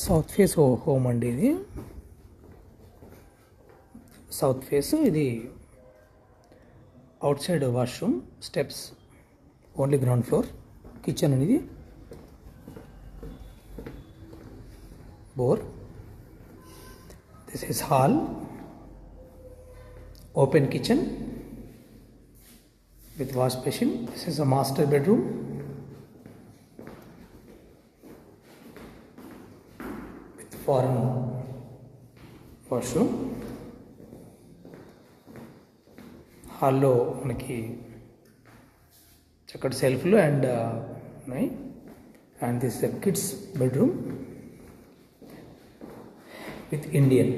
South face home అండి. ఇది south face. ఇది outside washroom, steps, only ground floor. Kitchen అనేది bore. This is hall, open kitchen with wash basin. This is a master bedroom with foreign washroom. హాల్లో మనకి చక్కటి సెల్ఫ్లు and ఉన్నాయి. And this kids bedroom with Indian